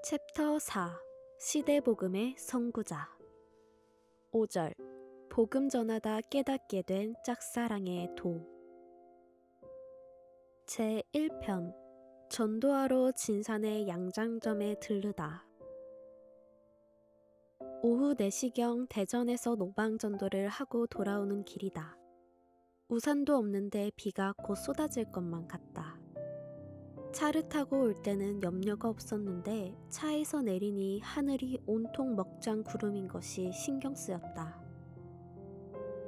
챕터 4 시대복음의 선구자 5절 복음 전하다 깨닫게 된 짝사랑의 도 제1편 전도하러 진산의 양장점에 들르다. 오후 4시경 대전에서 노방전도를 하고 돌아오는 길이다. 우산도 없는데 비가 곧 쏟아질 것만 같다. 차를 타고 올 때는 염려가 없었는데 차에서 내리니 하늘이 온통 먹장 구름인 것이 신경 쓰였다.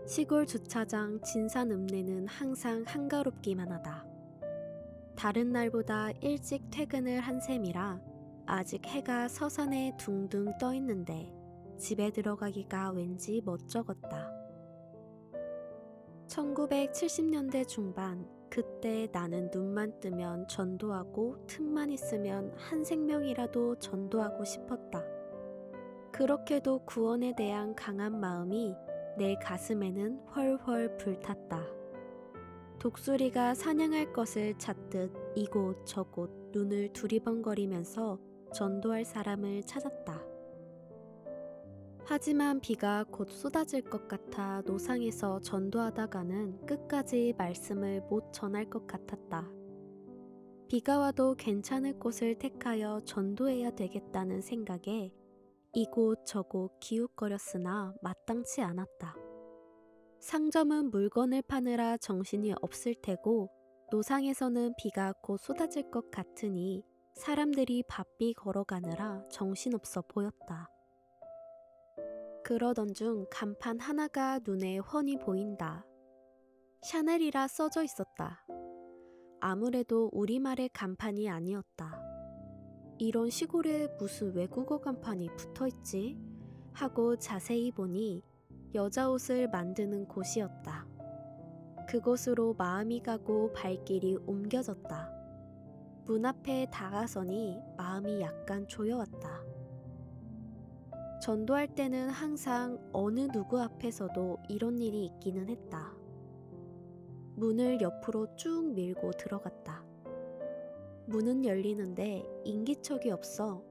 시골 주차장 진산 읍내는 항상 한가롭기만 하다. 다른 날보다 일찍 퇴근을 한 셈이라 아직 해가 서산에 둥둥 떠 있는데 집에 들어가기가 왠지 멋쩍었다. 1970년대 중반 그때 나는 눈만 뜨면 전도하고 틈만 있으면 한 생명이라도 전도하고 싶었다. 그렇게도 구원에 대한 강한 마음이 내 가슴에는 훨훨 불탔다. 독수리가 사냥할 것을 찾듯 이곳 저곳 눈을 두리번거리면서 전도할 사람을 찾았다. 하지만 비가 곧 쏟아질 것 같아 노상에서 전도하다가는 끝까지 말씀을 못 전할 것 같았다. 비가 와도 괜찮을 곳을 택하여 전도해야 되겠다는 생각에 이곳 저곳 기웃거렸으나 마땅치 않았다. 상점은 물건을 파느라 정신이 없을 테고 노상에서는 비가 곧 쏟아질 것 같으니 사람들이 바삐 걸어가느라 정신없어 보였다. 그러던 중 간판 하나가 눈에 훤히 보인다. 샤넬이라 써져 있었다. 아무래도 우리말의 간판이 아니었다. 이런 시골에 무슨 외국어 간판이 붙어있지? 하고 자세히 보니 여자 옷을 만드는 곳이었다. 그곳으로 마음이 가고 발길이 옮겨졌다. 문 앞에 다가서니 마음이 약간 조여왔다. 전도할 때는 항상 어느 누구 앞에서도 이런 일이 있기는 했다. 문을 옆으로 쭉 밀고 들어갔다. 문은 열리는데 인기척이 없어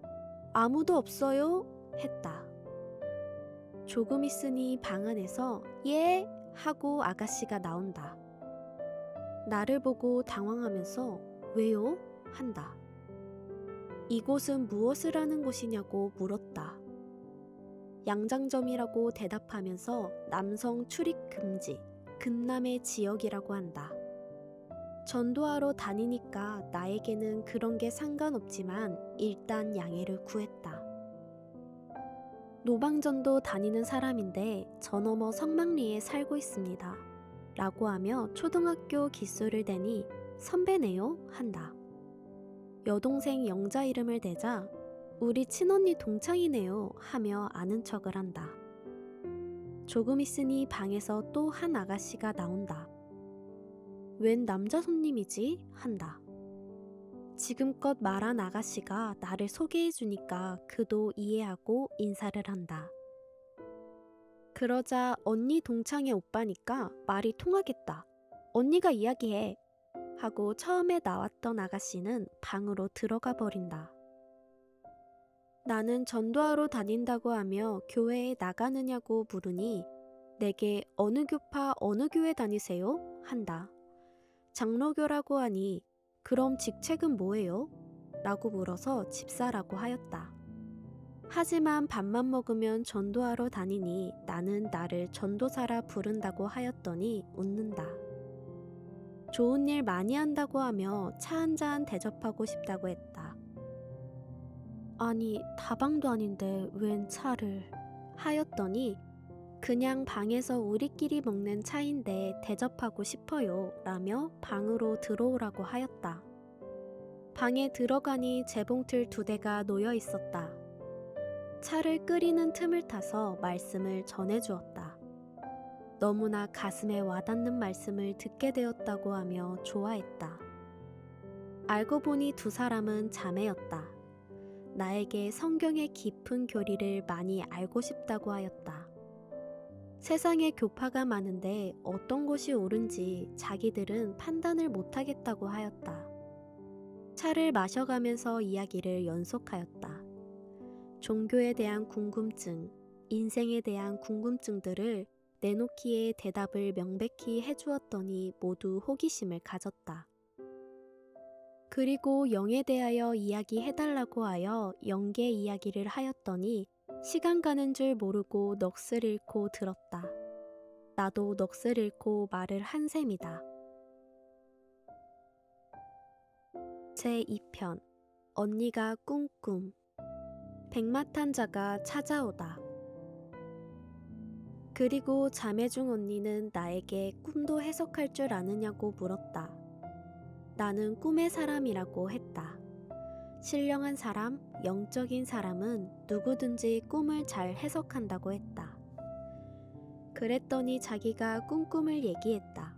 아무도 없어요? 했다. 조금 있으니 방 안에서 예? 하고 아가씨가 나온다. 나를 보고 당황하면서 왜요? 한다. 이곳은 무엇을 하는 곳이냐고 물었다. 양장점이라고 대답하면서 남성 출입 금지, 금남의 지역이라고 한다. 전도하러 다니니까 나에게는 그런 게 상관없지만 일단 양해를 구했다. 노방전도 다니는 사람인데 저 너머 성막리에 살고 있습니다. 라고 하며 초등학교 기수를 대니 선배네요? 한다. 여동생 영자 이름을 대자 우리 친언니 동창이네요 하며 아는 척을 한다. 조금 있으니 방에서 또 한 아가씨가 나온다. 웬 남자 손님이지? 한다. 지금껏 말한 아가씨가 나를 소개해주니까 그도 이해하고 인사를 한다. 그러자 언니 동창의 오빠니까 말이 통하겠다. 언니가 이야기해. 하고 처음에 나왔던 아가씨는 방으로 들어가 버린다. 나는 전도하러 다닌다고 하며 교회에 나가느냐고 물으니 내게 어느 교파 어느 교회 다니세요? 한다. 장로교라고 하니 그럼 직책은 뭐예요? 라고 물어서 집사라고 하였다. 하지만 밥만 먹으면 전도하러 다니니 나는 나를 전도사라 부른다고 하였더니 웃는다. 좋은 일 많이 한다고 하며 차 한잔 대접하고 싶다고 했다. 아니 다방도 아닌데 웬 차를 하였더니 그냥 방에서 우리끼리 먹는 차인데 대접하고 싶어요 라며 방으로 들어오라고 하였다. 방에 들어가니 재봉틀 2대가 놓여 있었다. 차를 끓이는 틈을 타서 말씀을 전해주었다. 너무나 가슴에 와닿는 말씀을 듣게 되었다고 하며 좋아했다. 알고 보니 두 사람은 자매였다. 나에게 성경의 깊은 교리를 많이 알고 싶다고 하였다. 세상에 교파가 많은데 어떤 것이 옳은지 자기들은 판단을 못하겠다고 하였다. 차를 마셔가면서 이야기를 연속하였다. 종교에 대한 궁금증, 인생에 대한 궁금증들을 내놓기에 대답을 명백히 해주었더니 모두 호기심을 가졌다. 그리고 영에 대하여 이야기해달라고 하여 영계 이야기를 하였더니 시간 가는 줄 모르고 넋을 잃고 들었다. 나도 넋을 잃고 말을 한 셈이다. 제2편 언니가 꿍꿍. 백마탄 자가 찾아오다. 그리고 자매 중 언니는 나에게 꿈도 해석할 줄 아느냐고 물었다. 나는 꿈의 사람이라고 했다. 신령한 사람, 영적인 사람은 누구든지 꿈을 잘 해석한다고 했다. 그랬더니 자기가 꿈을 얘기했다.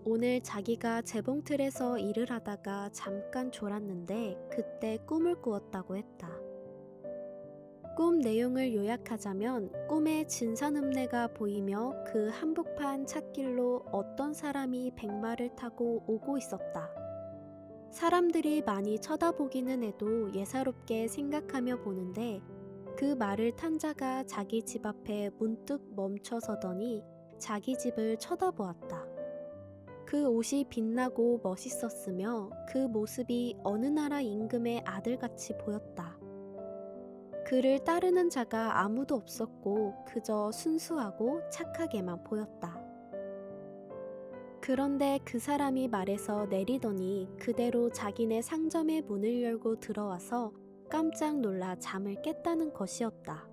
오늘 자기가 재봉틀에서 일을 하다가 잠깐 졸았는데 그때 꿈을 꾸었다고 했다. 꿈 내용을 요약하자면 꿈에 진산읍내가 보이며 그 한복판 찻길로 어떤 사람이 백마를 타고 오고 있었다. 사람들이 많이 쳐다보기는 해도 예사롭게 생각하며 보는데 그 말을 탄 자가 자기 집 앞에 문득 멈춰서더니 자기 집을 쳐다보았다. 그 옷이 빛나고 멋있었으며 그 모습이 어느 나라 임금의 아들같이 보였다. 그를 따르는 자가 아무도 없었고 그저 순수하고 착하게만 보였다. 그런데 그 사람이 말에서 내리더니 그대로 자기네 상점의 문을 열고 들어와서 깜짝 놀라 잠을 깼다는 것이었다.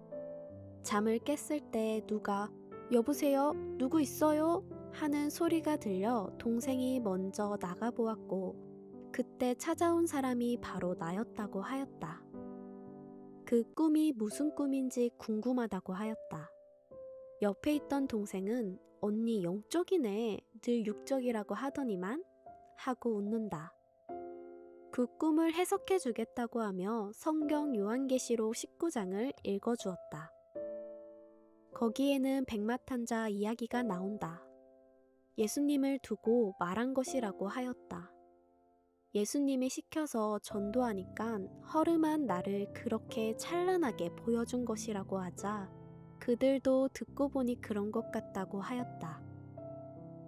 잠을 깼을 때 누가 "여보세요? 누구 있어요?" 하는 소리가 들려 동생이 먼저 나가보았고 그때 찾아온 사람이 바로 나였다고 하였다. 그 꿈이 무슨 꿈인지 궁금하다고 하였다. 옆에 있던 동생은 "언니 영적이네. 늘 육적이라고 하더니만" 하고 웃는다. 그 꿈을 해석해 주겠다고 하며 성경 요한계시록 19장을 읽어주었다. 거기에는 백마탄자 이야기가 나온다. 예수님을 두고 말한 것이라고 하였다. 예수님이 시켜서 전도하니까 허름한 나를 그렇게 찬란하게 보여준 것이라고 하자 그들도 듣고 보니 그런 것 같다고 하였다.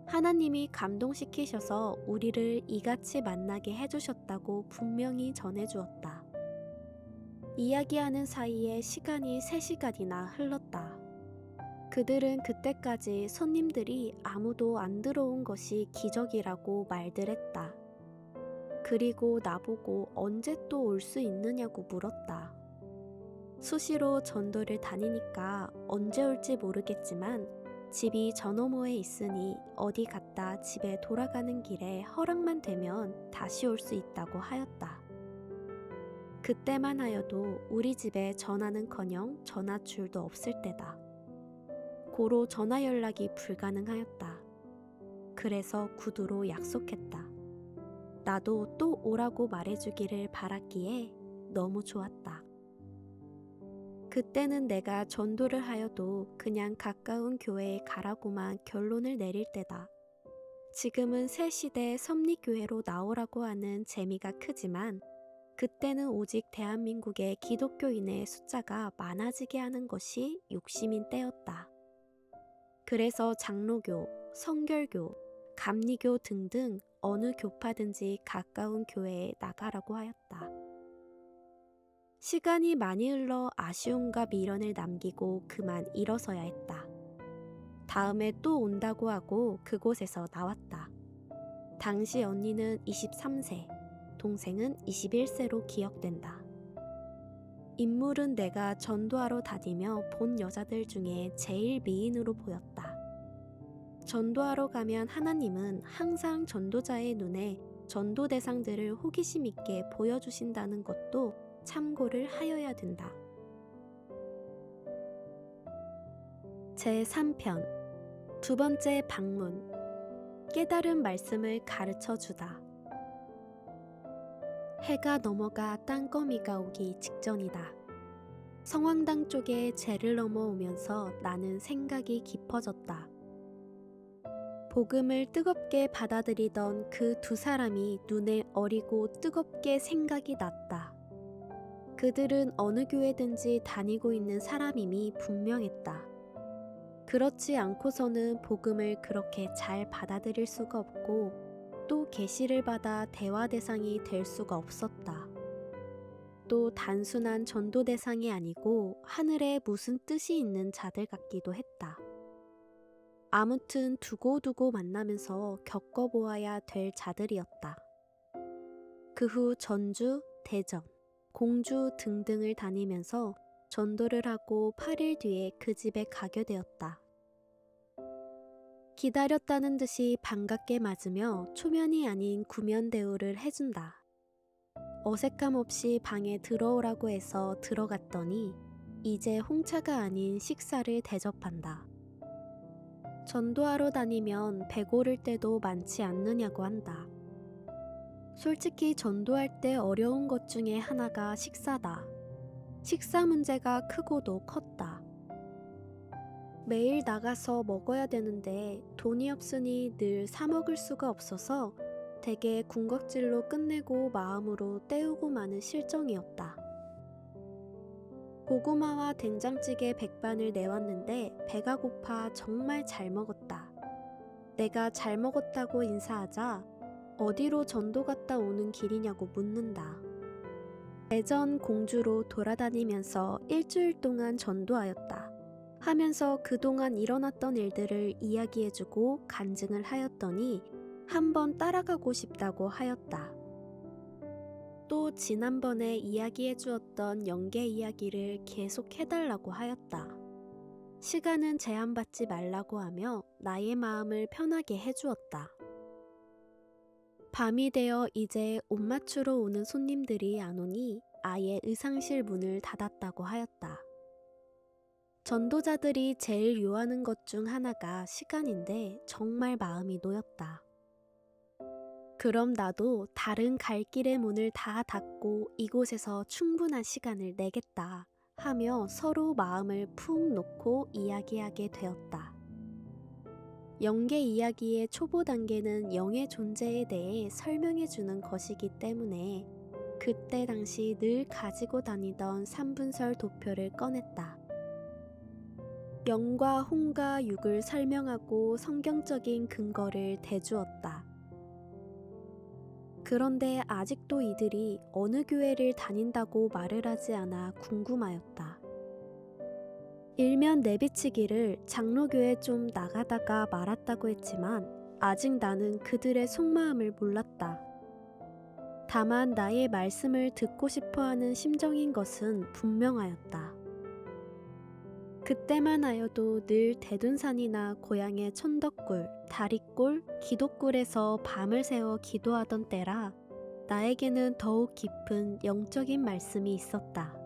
하나님이 감동시키셔서 우리를 이같이 만나게 해주셨다고 분명히 전해주었다. 이야기하는 사이에 시간이 3시간이나 흘렀다. 그들은 그때까지 손님들이 아무도 안 들어온 것이 기적이라고 말들 했다. 그리고 나보고 언제 또 올 수 있느냐고 물었다. 수시로 전도를 다니니까 언제 올지 모르겠지만 집이 저 너머에 있으니 어디 갔다 집에 돌아가는 길에 허락만 되면 다시 올 수 있다고 하였다. 그때만 하여도 우리 집에 전화는커녕 전화줄도 없을 때다. 고로 전화 연락이 불가능하였다. 그래서 구두로 약속했다. 나도 또 오라고 말해주기를 바랐기에 너무 좋았다. 그때는 내가 전도를 하여도 그냥 가까운 교회에 가라고만 결론을 내릴 때다. 지금은 새 시대 섭리교회로 나오라고 하는 재미가 크지만 그때는 오직 대한민국의 기독교인의 숫자가 많아지게 하는 것이 욕심인 때였다. 그래서 장로교, 성결교, 감리교 등등 어느 교파든지 가까운 교회에 나가라고 하였다. 시간이 많이 흘러 아쉬움과 미련을 남기고 그만 일어서야 했다. 다음에 또 온다고 하고 그곳에서 나왔다. 당시 언니는 23세, 동생은 21세로 기억된다. 인물은 내가 전도하러 다니며 본 여자들 중에 제일 미인으로 보였다. 전도하러 가면 하나님은 항상 전도자의 눈에 전도 대상들을 호기심 있게 보여주신다는 것도 참고를 하여야 된다. 제3편 두 번째 방문 깨달은 말씀을 가르쳐 주다. 해가 넘어가 땅거미가 오기 직전이다. 성황당 쪽에 제를 넘어오면서 나는 생각이 깊어졌다. 복음을 뜨겁게 받아들이던 그 두 사람이 눈에 어리고 뜨겁게 생각이 났다. 그들은 어느 교회든지 다니고 있는 사람임이 분명했다. 그렇지 않고서는 복음을 그렇게 잘 받아들일 수가 없고 또 계시를 받아 대화 대상이 될 수가 없었다. 또 단순한 전도 대상이 아니고 하늘에 무슨 뜻이 있는 자들 같기도 했다. 아무튼 두고두고 만나면서 겪어보아야 될 자들이었다. 그 후 전주, 대전, 공주 등등을 다니면서 전도를 하고 8일 뒤에 그 집에 가게 되었다. 기다렸다는 듯이 반갑게 맞으며 초면이 아닌 구면 대우를 해준다. 어색함 없이 방에 들어오라고 해서 들어갔더니 이제 홍차가 아닌 식사를 대접한다. 전도하러 다니면 배 고를 때도 많지 않느냐고 한다. 솔직히 전도할 때 어려운 것 중에 하나가 식사다. 식사 문제가 크고도 컸다. 매일 나가서 먹어야 되는데 돈이 없으니 늘 사 먹을 수가 없어서 대개 군것질로 끝내고 마음으로 때우고 마는 실정이었다. 고구마와 된장찌개 백반을 내왔는데 배가 고파 정말 잘 먹었다. 내가 잘 먹었다고 인사하자 어디로 전도 갔다 오는 길이냐고 묻는다. 대전 공주로 돌아다니면서 일주일 동안 전도하였다. 하면서 그동안 일어났던 일들을 이야기해주고 간증을 하였더니 한번 따라가고 싶다고 하였다. 또 지난번에 이야기해 주었던 영계 이야기를 계속 해달라고 하였다. 시간은 제한받지 말라고 하며 나의 마음을 편하게 해주었다. 밤이 되어 이제 옷 맞추러 오는 손님들이 안 오니 아예 의상실 문을 닫았다고 하였다. 전도자들이 제일 요하는 것 중 하나가 시간인데 정말 마음이 놓였다. 그럼 나도 다른 갈 길의 문을 다 닫고 이곳에서 충분한 시간을 내겠다 하며 서로 마음을 푹 놓고 이야기하게 되었다. 영계 이야기의 초보 단계는 영의 존재에 대해 설명해 주는 것이기 때문에 그때 당시 늘 가지고 다니던 3분설 도표를 꺼냈다. 영과 홍과 육을 설명하고 성경적인 근거를 대주었다. 그런데 아직도 이들이 어느 교회를 다닌다고 말을 하지 않아 궁금하였다. 일면 내비치기를 장로교에 좀 나가다가 말았다고 했지만 아직 나는 그들의 속마음을 몰랐다. 다만 나의 말씀을 듣고 싶어하는 심정인 것은 분명하였다. 그때만 하여도 늘 대둔산이나 고향의 천덕굴, 다리골, 기도굴에서 밤을 새워 기도하던 때라 나에게는 더욱 깊은 영적인 말씀이 있었다.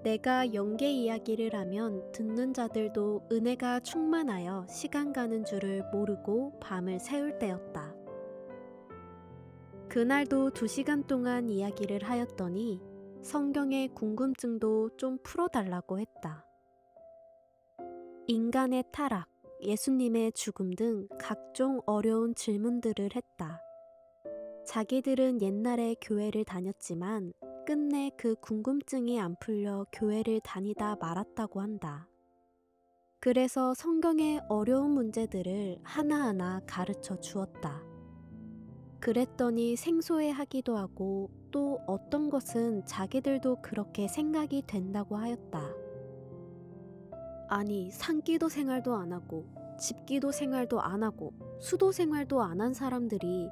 내가 영계 이야기를 하면 듣는 자들도 은혜가 충만하여 시간 가는 줄을 모르고 밤을 새울 때였다. 그날도 2시간 동안 이야기를 하였더니 성경의 궁금증도 좀 풀어달라고 했다. 인간의 타락, 예수님의 죽음 등 각종 어려운 질문들을 했다. 자기들은 옛날에 교회를 다녔지만 끝내 그 궁금증이 안 풀려 교회를 다니다 말았다고 한다. 그래서 성경의 어려운 문제들을 하나하나 가르쳐 주었다. 그랬더니 생소해 하기도 하고 또 어떤 것은 자기들도 그렇게 생각이 된다고 하였다. 아니, 산기도 생활도 안 하고 집기도 생활도 안 하고 수도 생활도 안 한 사람들이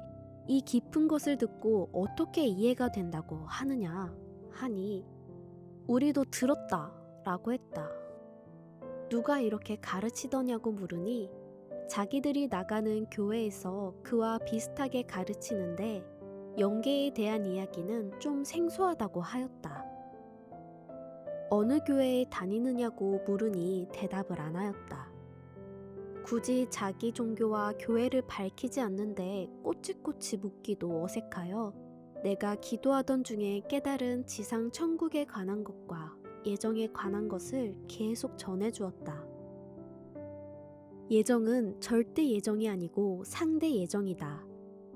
이 깊은 것을 듣고 어떻게 이해가 된다고 하느냐 하니 우리도 들었다 라고 했다. 누가 이렇게 가르치더냐고 물으니 자기들이 나가는 교회에서 그와 비슷하게 가르치는데 영계에 대한 이야기는 좀 생소하다고 하였다. 어느 교회에 다니느냐고 물으니 대답을 안 하였다. 굳이 자기 종교와 교회를 밝히지 않는데 꼬치꼬치 묻기도 어색하여 내가 기도하던 중에 깨달은 지상 천국에 관한 것과 예정에 관한 것을 계속 전해주었다. 예정은 절대 예정이 아니고 상대 예정이다.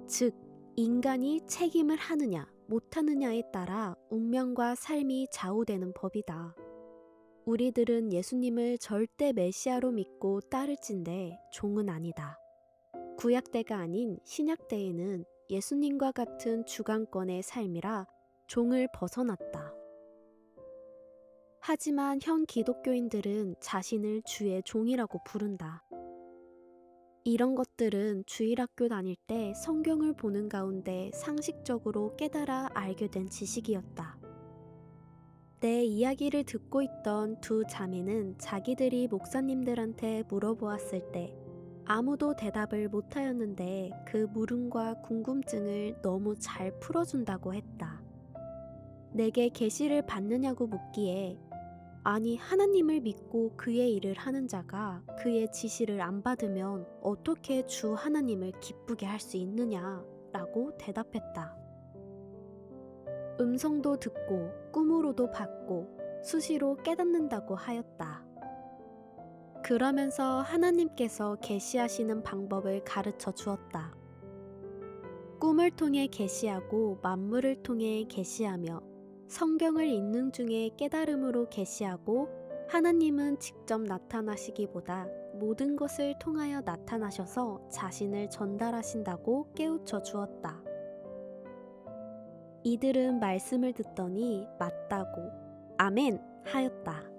즉, 인간이 책임을 하느냐 못하느냐에 따라 운명과 삶이 좌우되는 법이다. 우리들은 예수님을 절대 메시아로 믿고 따를진데 종은 아니다. 구약때가 아닌 신약때에는 예수님과 같은 주관권의 삶이라 종을 벗어났다. 하지만 현 기독교인들은 자신을 주의 종이라고 부른다. 이런 것들은 주일학교 다닐 때 성경을 보는 가운데 상식적으로 깨달아 알게 된 지식이었다. 내 이야기를 듣고 있던 두 자매는 자기들이 목사님들한테 물어보았을 때 아무도 대답을 못하였는데 그 물음과 궁금증을 너무 잘 풀어준다고 했다. 내게 계시를 받느냐고 묻기에 아니 하나님을 믿고 그의 일을 하는 자가 그의 지시를 안 받으면 어떻게 주 하나님을 기쁘게 할 수 있느냐 라고 대답했다. 음성도 듣고 꿈으로도 봤고 수시로 깨닫는다고 하였다. 그러면서 하나님께서 계시하시는 방법을 가르쳐 주었다. 꿈을 통해 계시하고 만물을 통해 계시하며 성경을 읽는 중에 깨달음으로 계시하고 하나님은 직접 나타나시기보다 모든 것을 통하여 나타나셔서 자신을 전달하신다고 깨우쳐 주었다. 이들은 말씀을 듣더니 맞다고 아멘 하였다.